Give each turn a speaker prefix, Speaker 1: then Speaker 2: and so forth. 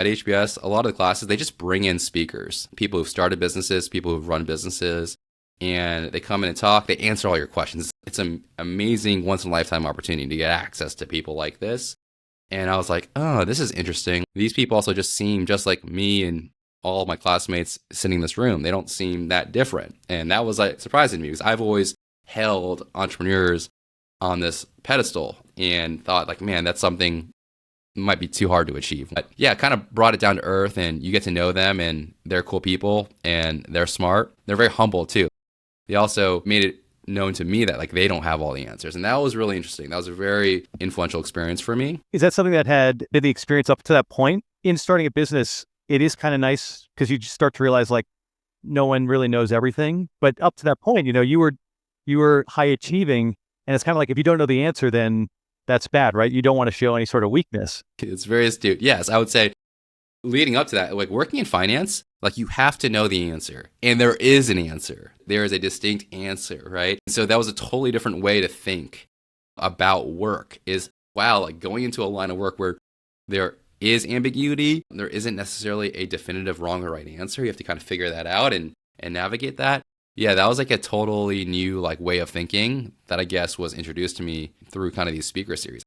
Speaker 1: At HBS, a lot of the classes, they just bring in speakers, people who've started businesses, people who've run businesses, and they come in and talk. They answer all your questions. It's an amazing once-in-a-lifetime opportunity to get access to people like this. And I was like, oh, this is interesting. These people also just seem just like me and all of my classmates sitting in this room. They don't seem that different. And that was like surprising to me because I've always held entrepreneurs on this pedestal and thought like, man, that's something might be too hard to achieve. But yeah, kind of brought it down to earth and you get to know them and they're cool people and they're smart. They're very humble too. They also made it known to me that like they don't have all the answers. And that was really interesting. That was a very influential experience for me.
Speaker 2: Is that something that had been the experience up to that point? In starting a business, it is kind of nice because you just start to realize like no one really knows everything. But up to that point, you were high achieving and it's kind of like if you don't know the answer, then that's bad, right? You don't want to show any sort of weakness.
Speaker 1: It's very astute. Yes, I would say leading up to that, like working in finance, like you have to know the answer. And there is an answer. There is a distinct answer, right? So that was a totally different way to think about work is, wow, like going into a line of work where there is ambiguity, there isn't necessarily a definitive wrong or right answer. You have to kind of figure that out and navigate that. Yeah, that was like a totally new like way of thinking that I guess was introduced to me through kind of these speaker series.